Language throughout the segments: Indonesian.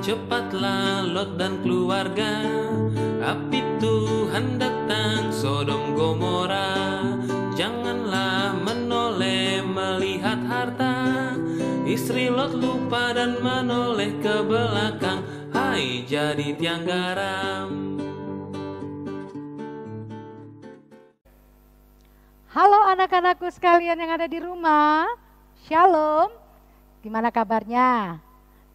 cepatlah Lot dan keluarga. Api Tuhan datang Sodom Gomora. Janganlah menoleh melihat harta. Istri Lot lupa dan menoleh ke belakang. Hai jadi tiang garam. Halo anak-anakku sekalian yang ada di rumah, Shalom. Gimana kabarnya?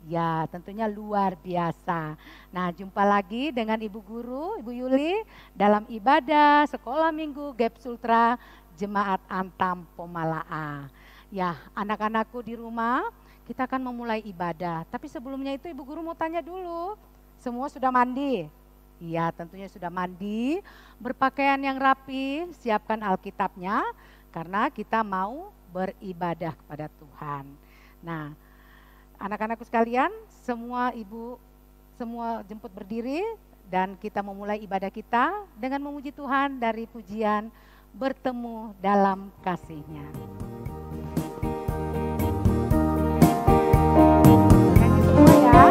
Ya tentunya luar biasa. Nah jumpa lagi dengan Ibu Guru, Ibu Yuli dalam ibadah Sekolah Minggu Gap Sultra Jemaat Antam Pomalaa. Ya anak-anakku di rumah, kita akan memulai ibadah. Tapi sebelumnya itu Ibu Guru mau tanya dulu, semua sudah mandi? Iya tentunya sudah mandi, berpakaian yang rapi, siapkan Alkitabnya karena kita mau beribadah kepada Tuhan. Nah anak-anakku sekalian, semua ibu, semua jemput berdiri dan kita memulai ibadah kita dengan memuji Tuhan dari pujian Bertemu Dalam Kasih-Nya. Nyanyi semua ya.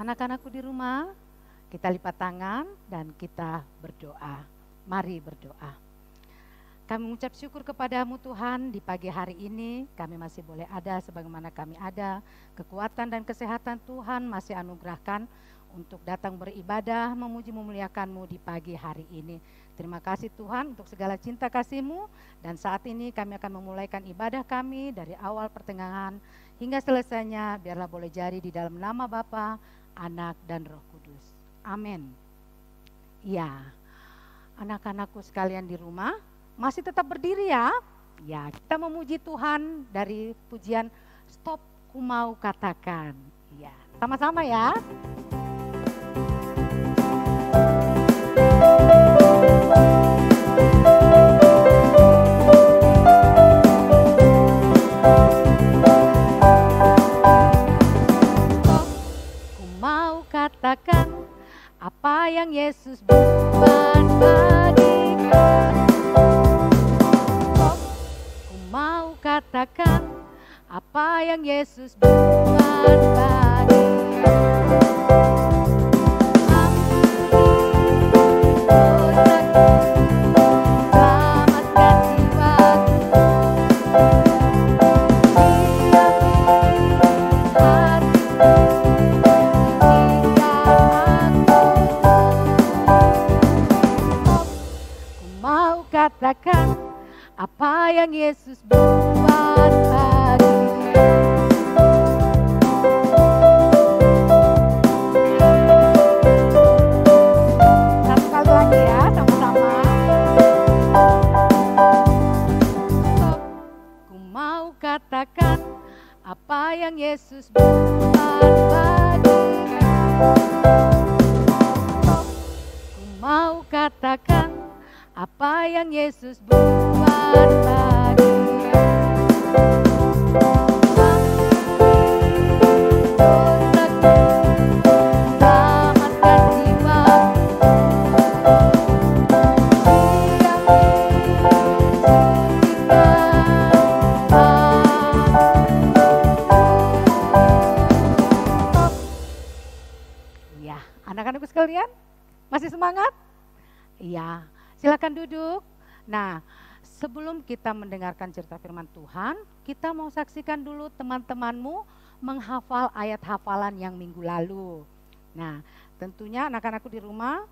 Anak-anakku di rumah, kita lipat tangan dan kita berdoa. Mari berdoa. Kami mengucap syukur kepadamu Tuhan, di pagi hari ini kami masih boleh ada sebagaimana kami ada. Kekuatan dan kesehatan Tuhan masih anugerahkan untuk datang beribadah, memuji memuliakan-Mu di pagi hari ini. Terima kasih Tuhan untuk segala cinta kasih-Mu, dan saat ini kami akan memulaikan ibadah kami dari awal pertengahan hingga selesainya, biarlah boleh jadi di dalam nama Bapa, Anak dan Roh Kudus. Amin. Ya, anak-anakku sekalian di rumah masih tetap berdiri ya. Ya, kita memuji Tuhan dari pujian Stop Ku Mau Katakan. Ya, sama-sama ya. Katakan apa yang Yesus buat bagiku. Ku mau katakan apa yang Yesus buat bagiku. Katakan apa yang Yesus buat bagiku. Satu kali lagi ya, sama-sama. Ku mau katakan apa yang Yesus buat bagiku. Ku mau katakan apa yang Yesus buat bagiku. Selamatkan jiwa. semangat? Iya, silakan duduk. Nah, sebelum kita mendengarkan cerita firman Tuhan, kita mau saksikan dulu teman-temanmu menghafal ayat hafalan yang minggu lalu. Nah, tentunya anak-anakku di rumah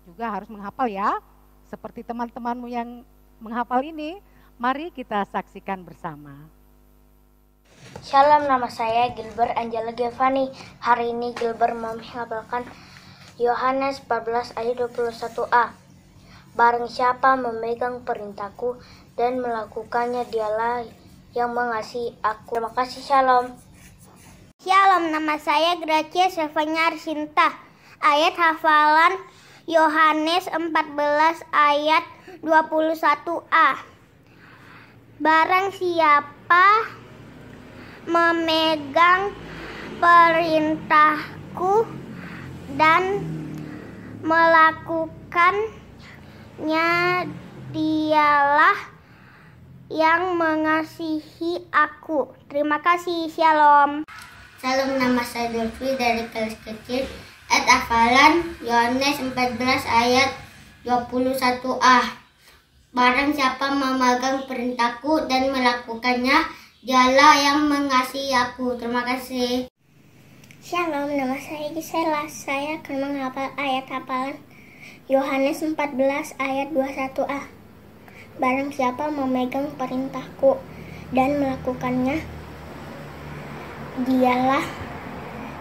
juga harus menghafal ya. Seperti teman-temanmu yang menghafal ini, mari kita saksikan bersama. Shalom, nama saya Gilbert Angela Giovanni. Hari ini Gilbert mau menghafalkan Yohanes 14 ayat 21a. Barang siapa memegang perintahku dan melakukannya, dialah yang mengasihi aku. Terima kasih, shalom. Shalom, nama saya Gracia Stefania Arsinta. Ayat hafalan Yohanes 14 ayat 21a. Barang siapa memegang perintahku dan melakukannya, dialah yang mengasihi aku. Terima kasih, shalom. Salam, nama saya Delvi dari kelas kecil. Ayat hafalan Yohanes 14 ayat 21a. Barang siapa memegang perintahku dan melakukannya, dialah yang mengasihi aku. Terima kasih. Shalom, nama saya Gisela. Saya akan menghafal ayat hafalan Yohanes 14 ayat 21a. Barang siapa memegang perintahku dan melakukannya, dialah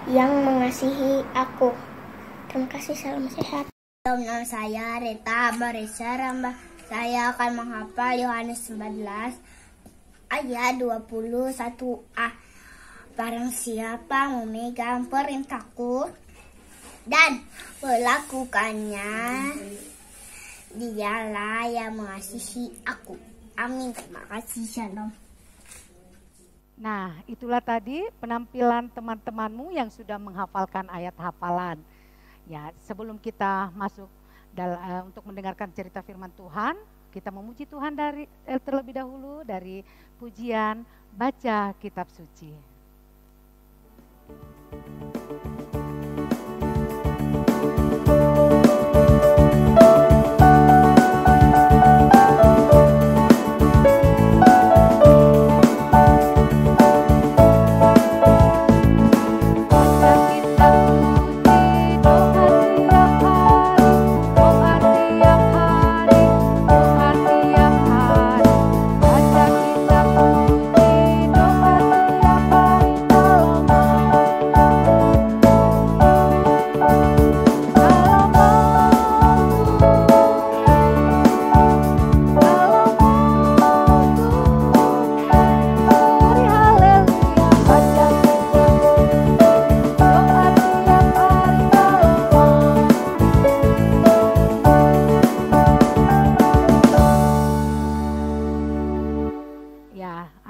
yang mengasihi aku. Terima kasih, salam sehat. Nama saya Rita Marisa Ramba. Saya akan menghafal Yohanes 14 ayat 21a. Barang siapa memegang perintahku dan melakukannya, dialah yang mengasihi aku. Amin. Terima kasih, shalom. Nah, itulah tadi penampilan teman-temanmu yang sudah menghafalkan ayat hafalan. Ya, sebelum kita masuk untuk mendengarkan cerita firman Tuhan, kita memuji Tuhan terlebih dahulu dari pujian baca kitab suci.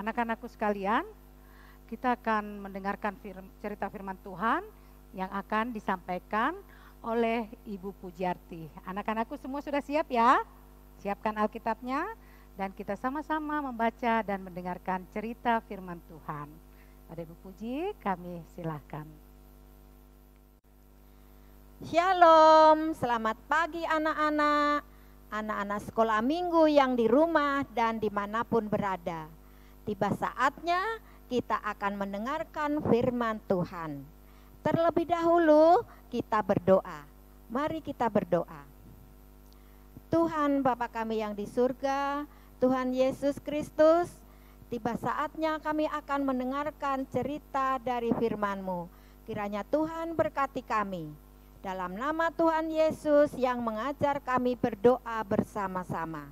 Anak-anakku sekalian, kita akan mendengarkan cerita firman Tuhan yang akan disampaikan oleh Ibu Pujiarti. Anak-anakku semua sudah siap ya? Siapkan Alkitabnya dan kita sama-sama membaca dan mendengarkan cerita firman Tuhan. Pada Ibu Puji, kami silahkan. Shalom, selamat pagi anak-anak sekolah minggu yang di rumah dan dimanapun berada. Tiba saatnya kita akan mendengarkan firman Tuhan. Terlebih dahulu kita berdoa. Mari kita berdoa. Tuhan Bapa kami yang di surga, Tuhan Yesus Kristus, tiba saatnya kami akan mendengarkan cerita dari firman-Mu. Kiranya Tuhan berkati kami. Dalam nama Tuhan Yesus yang mengajar kami berdoa bersama-sama.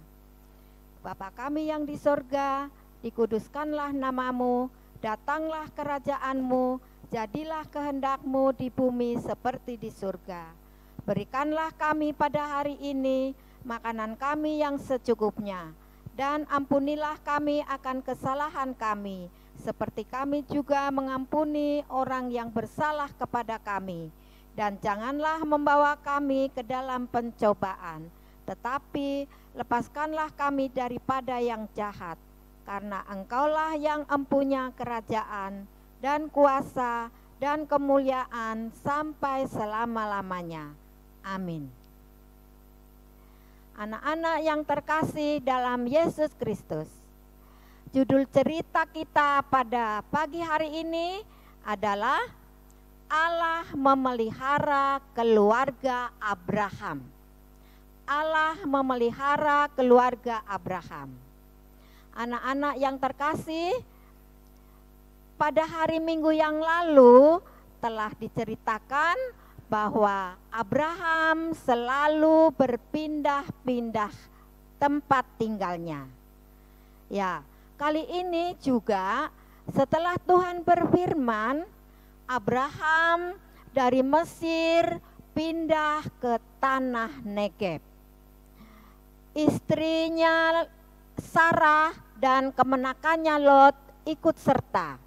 Bapa kami yang di surga, dikuduskanlah nama-Mu, datanglah kerajaan-Mu, jadilah kehendak-Mu di bumi seperti di surga. Berikanlah kami pada hari ini makanan kami yang secukupnya, dan ampunilah kami akan kesalahan kami, seperti kami juga mengampuni orang yang bersalah kepada kami. Dan janganlah membawa kami ke dalam pencobaan, tetapi lepaskanlah kami daripada yang jahat. Karena Engkaulah yang empunya kerajaan dan kuasa dan kemuliaan sampai selama-lamanya. Amin. Anak-anak yang terkasih dalam Yesus Kristus, judul cerita kita pada pagi hari ini adalah Allah memelihara keluarga Abraham. Allah memelihara keluarga Abraham. Anak-anak yang terkasih, pada hari Minggu yang lalu telah diceritakan bahwa Abraham selalu berpindah-pindah tempat tinggalnya. Ya, kali ini juga setelah Tuhan berfirman, Abraham dari Mesir pindah ke tanah Negeb. Istrinya Sarah dan kemenakannya Lot ikut serta.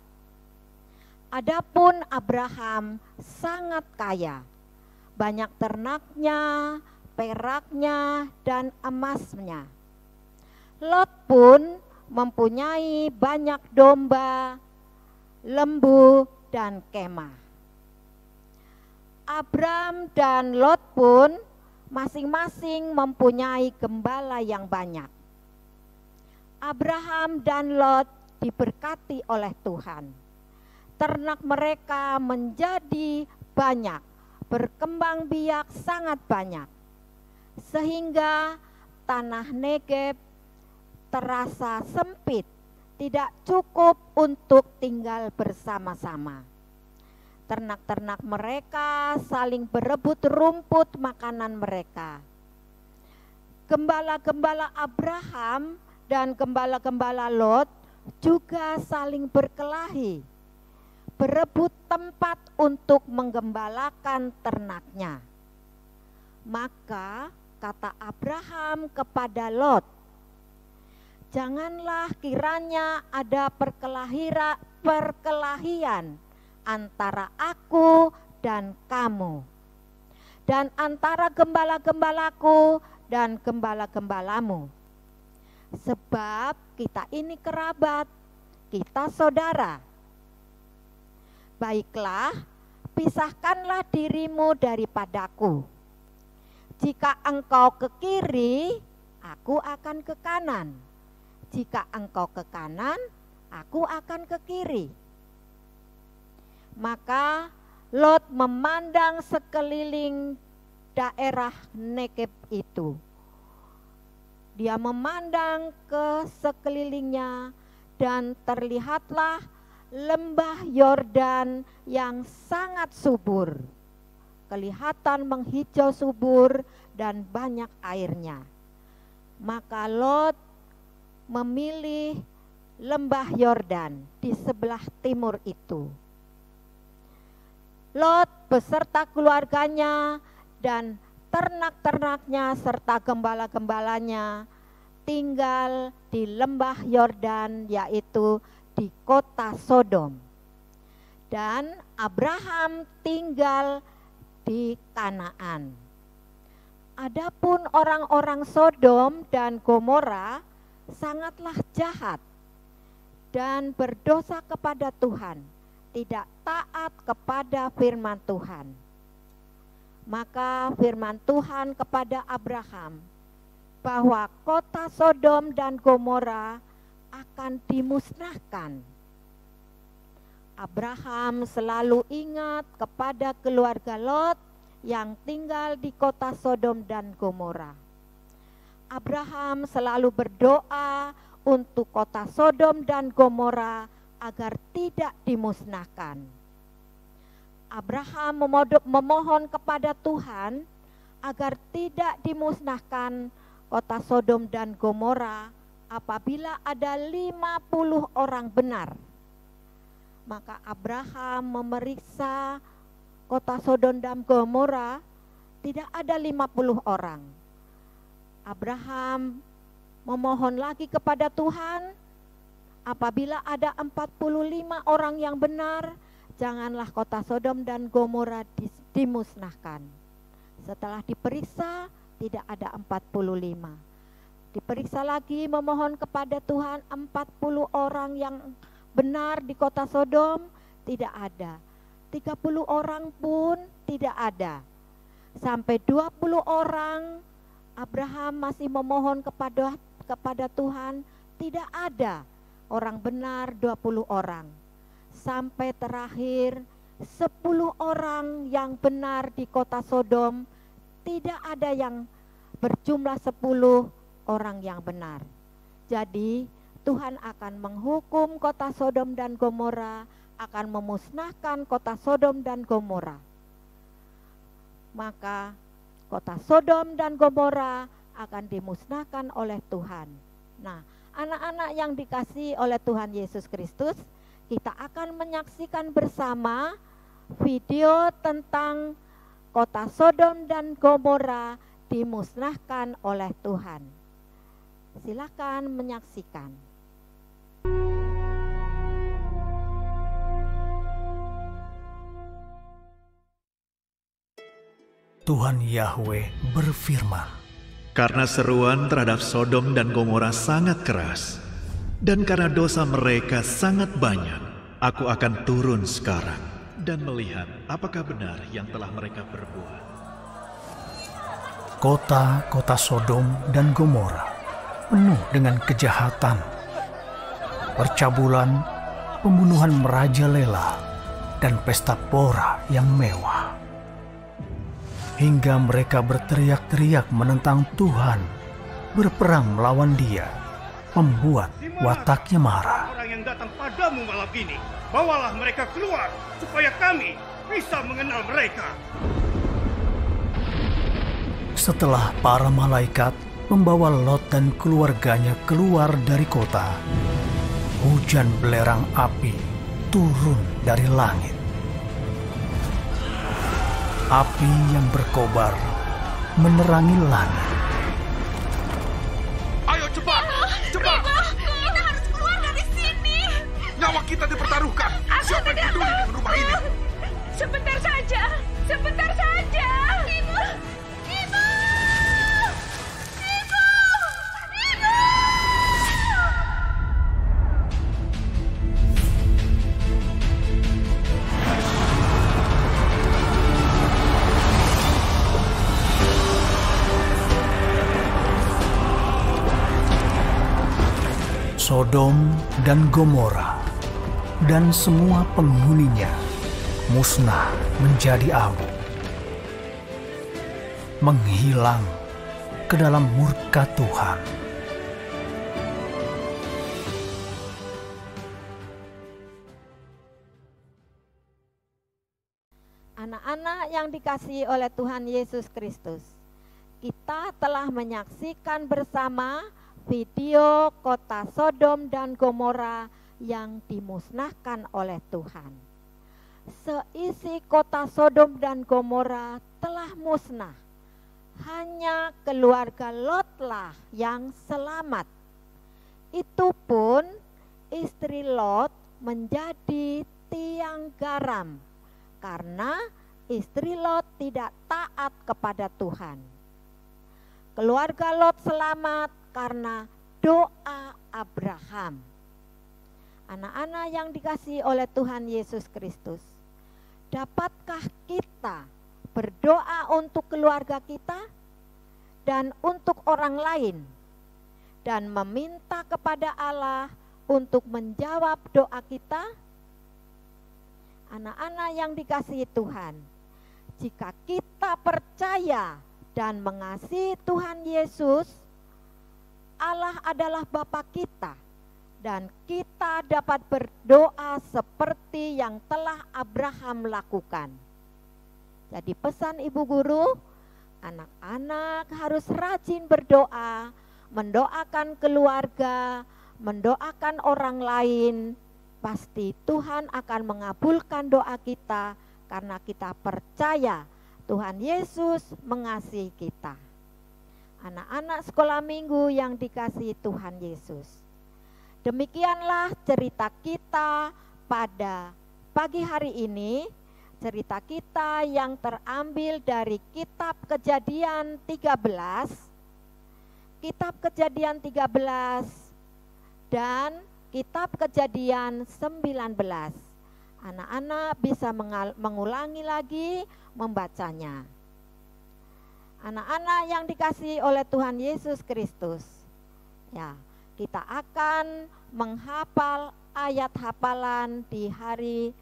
Adapun Abraham sangat kaya. Banyak ternaknya, peraknya, dan emasnya. Lot pun mempunyai banyak domba, lembu, dan kemah. Abram dan Lot pun masing-masing mempunyai gembala yang banyak. Abraham dan Lot diberkati oleh Tuhan. Ternak mereka menjadi banyak, berkembang biak sangat banyak, sehingga tanah Negeb terasa sempit, tidak cukup untuk tinggal bersama-sama. Ternak-ternak mereka saling berebut rumput makanan mereka. Gembala-gembala Abraham dan gembala-gembala Lot juga saling berkelahi, berebut tempat untuk menggembalakan ternaknya. Maka kata Abraham kepada Lot, janganlah kiranya ada perkelahian antara aku dan kamu, dan antara gembala-gembalaku dan gembala-gembalamu. Sebab kita ini kerabat, kita saudara. Baiklah, pisahkanlah dirimu daripadaku. Jika engkau ke kiri, aku akan ke kanan. Jika engkau ke kanan, aku akan ke kiri. Maka Lot memandang sekeliling daerah Negeb itu. Dia memandang ke sekelilingnya dan terlihatlah lembah Yordan yang sangat subur. Kelihatan menghijau subur dan banyak airnya. Maka Lot memilih lembah Yordan di sebelah timur itu. Lot beserta keluarganya dan ternak-ternaknya serta gembala-gembalanya tinggal di lembah Yordan, yaitu di kota Sodom. Dan Abraham tinggal di Kanaan. Adapun orang-orang Sodom dan Gomora sangatlah jahat dan berdosa kepada Tuhan, tidak taat kepada firman Tuhan. Maka firman Tuhan kepada Abraham bahwa kota Sodom dan Gomora akan dimusnahkan. Abraham selalu ingat kepada keluarga Lot yang tinggal di kota Sodom dan Gomora. Abraham selalu berdoa untuk kota Sodom dan Gomora agar tidak dimusnahkan. Abraham memohon kepada Tuhan agar tidak dimusnahkan kota Sodom dan Gomora apabila ada 50 orang benar. Maka Abraham memeriksa kota Sodom dan Gomora, tidak ada 50 orang. Abraham memohon lagi kepada Tuhan, apabila ada 45 orang yang benar, janganlah kota Sodom dan Gomora dimusnahkan. Setelah diperiksa, tidak ada 45. Diperiksa lagi, memohon kepada Tuhan 40 orang yang benar di kota Sodom, tidak ada. 30 orang pun tidak ada. Sampai 20 orang Abraham masih memohon kepada Tuhan, tidak ada orang benar 20 orang. Sampai terakhir 10 orang yang benar di kota Sodom, tidak ada yang berjumlah 10 orang yang benar. Jadi Tuhan akan menghukum kota Sodom dan Gomora, akan memusnahkan kota Sodom dan Gomora. Maka kota Sodom dan Gomora akan dimusnahkan oleh Tuhan. Nah, anak-anak yang dikasihi oleh Tuhan Yesus Kristus, kita akan menyaksikan bersama video tentang kota Sodom dan Gomora dimusnahkan oleh Tuhan. Silakan menyaksikan. Tuhan Yahweh berfirman, "Karena seruan terhadap Sodom dan Gomora sangat keras, dan karena dosa mereka sangat banyak, aku akan turun sekarang dan melihat apakah benar yang telah mereka perbuat." Kota-kota Sodom dan Gomora penuh dengan kejahatan, percabulan, pembunuhan merajalela, dan pesta pora yang mewah. Hingga mereka berteriak-teriak menentang Tuhan, berperang melawan Dia, membuat wataknya marah. Orang yang datang padamu malam ini, bawalah mereka keluar, supaya kami bisa mengenal mereka. Setelah para malaikat membawa Lot dan keluarganya keluar dari kota, hujan belerang api turun dari langit. Api yang berkobar menerangi langit. Ayo cepat, cepat! Kita harus keluar dari sini. Nyawa kita dipertaruhkan. Siapa yang peduli dengan rumah ini? Sebentar saja, sebentar saja. Ibu, ibu, ibu, ibu. Sodom dan Gomora dan semua penghuninya musnah menjadi abu, menghilang ke dalam murka Tuhan. Anak-anak yang dikasihi oleh Tuhan Yesus Kristus, kita telah menyaksikan bersama video kota Sodom dan Gomora yang dimusnahkan oleh Tuhan. Seisi kota Sodom dan Gomora telah musnah. Hanya keluarga Lotlah yang selamat. Itu pun istri Lot menjadi tiang garam karena istri Lot tidak taat kepada Tuhan. Keluarga Lot selamat karena doa Abraham. Anak-anak yang dikasihi oleh Tuhan Yesus Kristus, dapatkah kita berdoa untuk keluarga kita dan untuk orang lain dan meminta kepada Allah untuk menjawab doa kita? Anak-anak yang dikasihi Tuhan, jika kita percaya dan mengasihi Tuhan Yesus, Allah adalah Bapa kita, dan kita dapat berdoa seperti yang telah Abraham lakukan. Jadi pesan Ibu Guru, anak-anak harus rajin berdoa, mendoakan keluarga, mendoakan orang lain. Pasti Tuhan akan mengabulkan doa kita karena kita percaya Tuhan Yesus mengasihi kita. Anak-anak sekolah minggu yang dikasihi Tuhan Yesus, demikianlah cerita kita pada pagi hari ini. Cerita kita yang terambil dari kitab Kejadian 13, kitab Kejadian 13 dan kitab Kejadian 19. Anak-anak bisa mengulangi lagi membacanya. anak-anak yang dikasihi oleh Tuhan Yesus Kristus. Ya, kita akan menghafal ayat hafalan di hari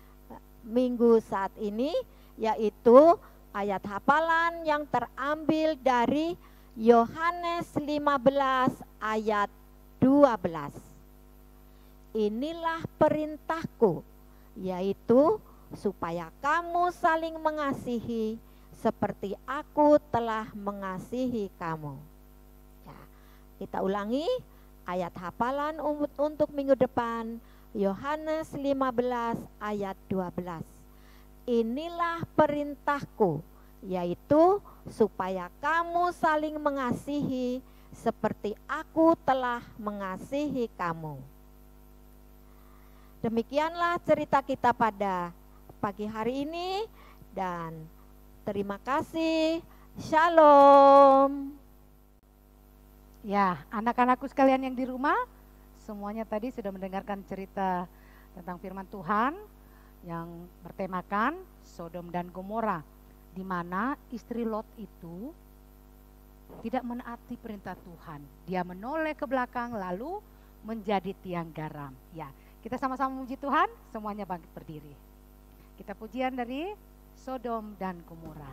Minggu saat ini, yaitu ayat hafalan yang terambil dari Yohanes 15 ayat 12. Inilah perintahku, yaitu supaya kamu saling mengasihi seperti aku telah mengasihi kamu. Ya, kita ulangi ayat hafalan untuk minggu depan, Yohanes 15 ayat 12. Inilah perintahku, yaitu supaya kamu saling mengasihi seperti aku telah mengasihi kamu. Demikianlah cerita kita pada pagi hari ini, dan terima kasih. Shalom. Ya, anak-anakku sekalian yang di rumah, semuanya tadi sudah mendengarkan cerita tentang firman Tuhan yang bertemakan Sodom dan Gomora, di mana istri Lot itu tidak menaati perintah Tuhan. Dia menoleh ke belakang lalu menjadi tiang garam. Ya, kita sama-sama memuji Tuhan, semuanya bangkit berdiri. Kita pujian dari Sodom dan Gomora.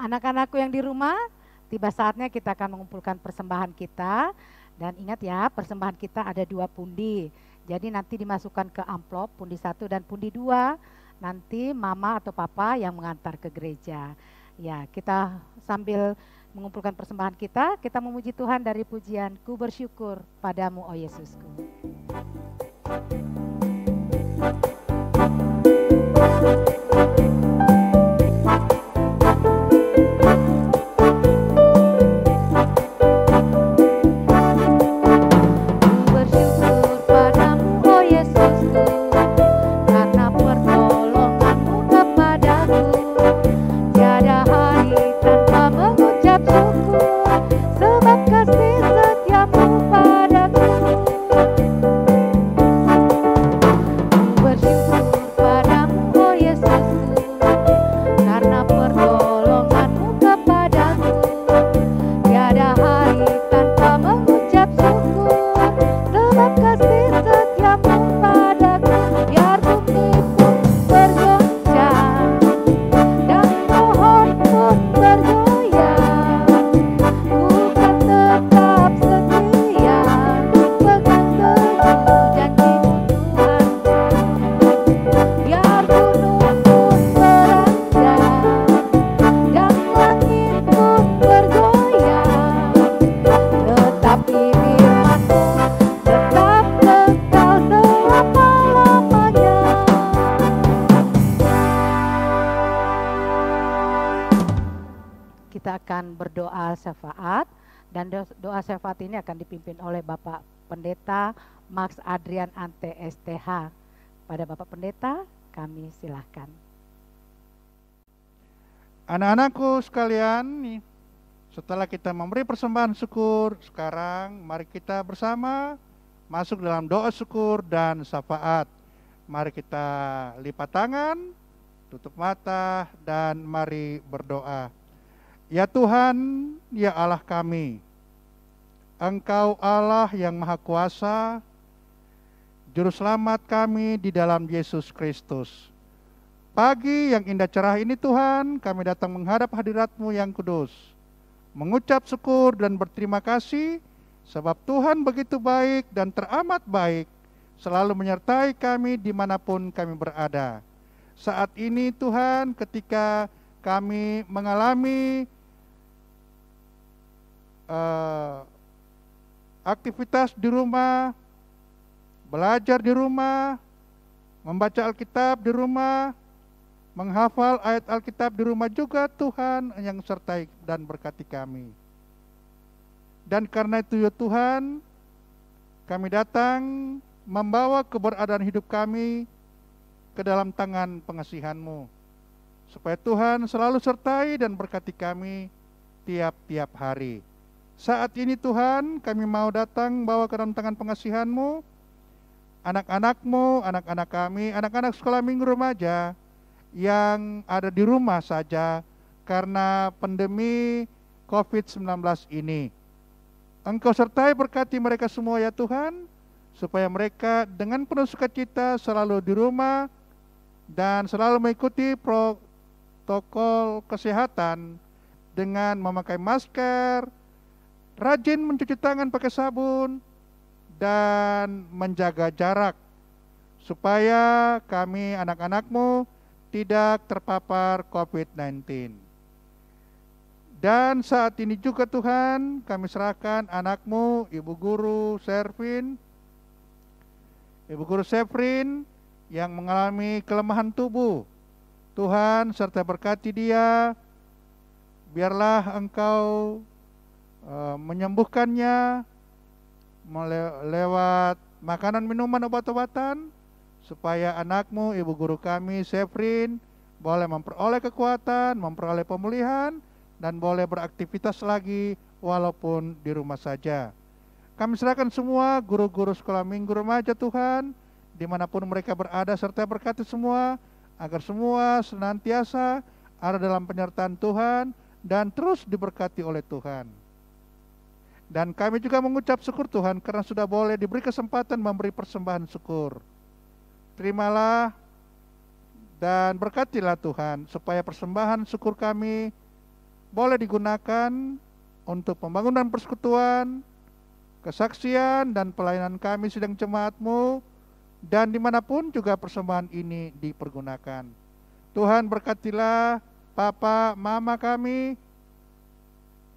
Anak-anakku yang di rumah, tiba saatnya kita akan mengumpulkan persembahan kita. Dan ingat ya, persembahan kita ada 2 pundi. Jadi nanti dimasukkan ke amplop, pundi 1 dan pundi 2. Nanti mama atau papa yang mengantar ke gereja. Ya, kita sambil mengumpulkan persembahan kita memuji Tuhan dari pujian Ku Bersyukur Padamu, oh Yesusku. Berdoa syafaat, dan doa syafaat ini akan dipimpin oleh Bapak Pendeta Max Adrian Ante STH. Pada Bapak Pendeta, kami silahkan. Anak-anakku sekalian, setelah kita memberi persembahan syukur, sekarang mari kita bersama masuk dalam doa syukur dan syafaat. Mari kita lipat tangan, tutup mata, dan mari berdoa. Ya Tuhan, ya Allah kami, Engkau Allah yang Maha Kuasa, Juru Selamat kami di dalam Yesus Kristus. Pagi yang indah cerah ini Tuhan, kami datang menghadap hadirat-Mu yang kudus, mengucap syukur dan berterima kasih, sebab Tuhan begitu baik dan teramat baik, selalu menyertai kami dimanapun kami berada. Saat ini Tuhan, ketika kami mengalami aktivitas di rumah, belajar di rumah, membaca Alkitab di rumah, menghafal ayat Alkitab di rumah juga Tuhan yang sertai dan berkati kami. Dan karena itu ya Tuhan, kami datang membawa keberadaan hidup kami ke dalam tangan pengasihan-Mu, supaya Tuhan selalu sertai dan berkati kami tiap-tiap hari. Saat ini Tuhan, kami mau datang bawa ke dalam tangan pengasihan-Mu anak-anak-Mu, anak-anak kami, anak-anak sekolah minggu remaja yang ada di rumah saja karena pandemi COVID-19 ini. Engkau sertai berkati mereka semua ya Tuhan, supaya mereka dengan penuh sukacita selalu di rumah dan selalu mengikuti protokol kesehatan dengan memakai masker, rajin mencuci tangan pakai sabun, dan menjaga jarak, supaya kami anak-anak-Mu tidak terpapar COVID-19. Dan saat ini juga Tuhan, kami serahkan anak-Mu, Ibu Guru Sefrin, yang mengalami kelemahan tubuh. Tuhan serta berkati dia, biarlah Engkau menyembuhkannya lewat makanan, minuman, obat-obatan, supaya anak-Mu, Ibu Guru kami, Sefrin, boleh memperoleh kekuatan, memperoleh pemulihan, dan boleh beraktivitas lagi walaupun di rumah saja. Kami serahkan semua guru-guru sekolah minggu remaja Tuhan, dimanapun mereka berada, serta berkati semua, agar semua senantiasa ada dalam penyertaan Tuhan, dan terus diberkati oleh Tuhan. Dan kami juga mengucap syukur Tuhan, karena sudah boleh diberi kesempatan memberi persembahan syukur. Terimalah dan berkatilah Tuhan, supaya persembahan syukur kami boleh digunakan untuk pembangunan persekutuan, kesaksian, dan pelayanan kami sidang jemaat-Mu, dan dimanapun juga persembahan ini dipergunakan. Tuhan berkatilah Papa, Mama kami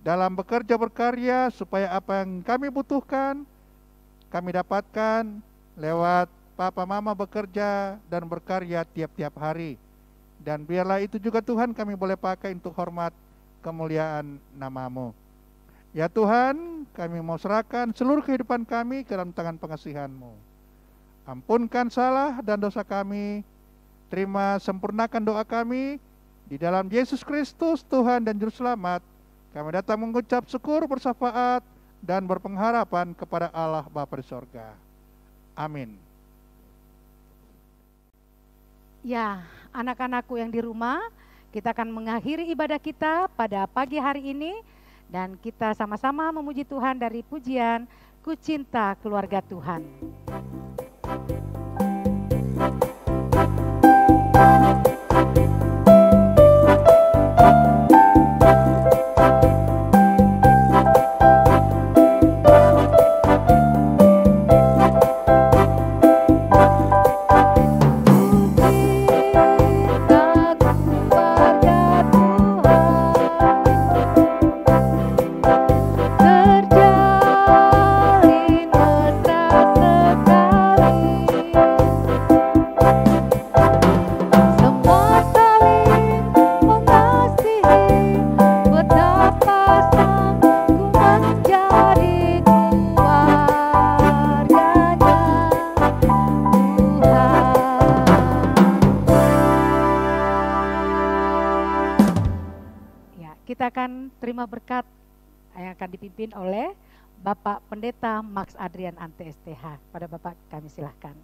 dalam bekerja berkarya, supaya apa yang kami butuhkan kami dapatkan lewat Papa Mama bekerja dan berkarya tiap-tiap hari. Dan biarlah itu juga Tuhan kami boleh pakai untuk hormat kemuliaan nama-Mu. Ya Tuhan, kami mau serahkan seluruh kehidupan kami ke dalam tangan pengasihan-Mu. Ampunkan salah dan dosa kami, terima sempurnakan doa kami, di dalam Yesus Kristus Tuhan dan Juru Selamat, kami datang mengucap syukur, bersyafaat, dan berpengharapan kepada Allah Bapa di sorga. Amin. Ya, anak-anakku yang di rumah, kita akan mengakhiri ibadah kita pada pagi hari ini, dan kita sama-sama memuji Tuhan dari pujian Ku Cinta Keluarga Tuhan. Kita akan terima berkat yang akan dipimpin oleh Bapak Pendeta Max Adrian Ante STH. Pada Bapak kami silahkan.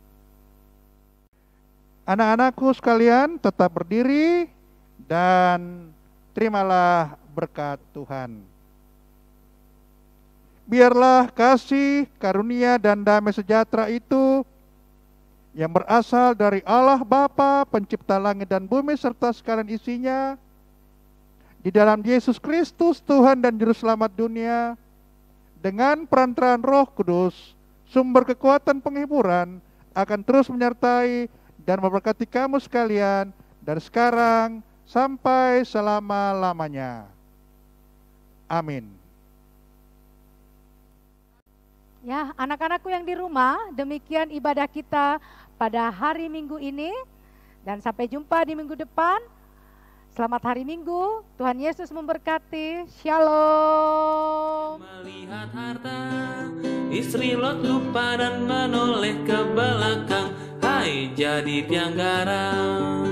Anak-anakku sekalian tetap berdiri dan terimalah berkat Tuhan. biarlah kasih, karunia, dan damai sejahtera itu yang berasal dari Allah Bapa, pencipta langit dan bumi serta sekalian isinya, di dalam Yesus Kristus Tuhan dan Juru Selamat dunia, dengan perantaraan Roh Kudus, sumber kekuatan penghiburan, akan terus menyertai dan memberkati kamu sekalian dari sekarang sampai selama-lamanya. Amin. Ya, anak-anakku yang di rumah, demikian ibadah kita pada hari Minggu ini. Dan sampai jumpa di minggu depan. Selamat hari Minggu, Tuhan Yesus memberkati. Shalom. Melihat harta, istri Lot lupa dan menoleh ke belakang. Hai, jadi tiang garam.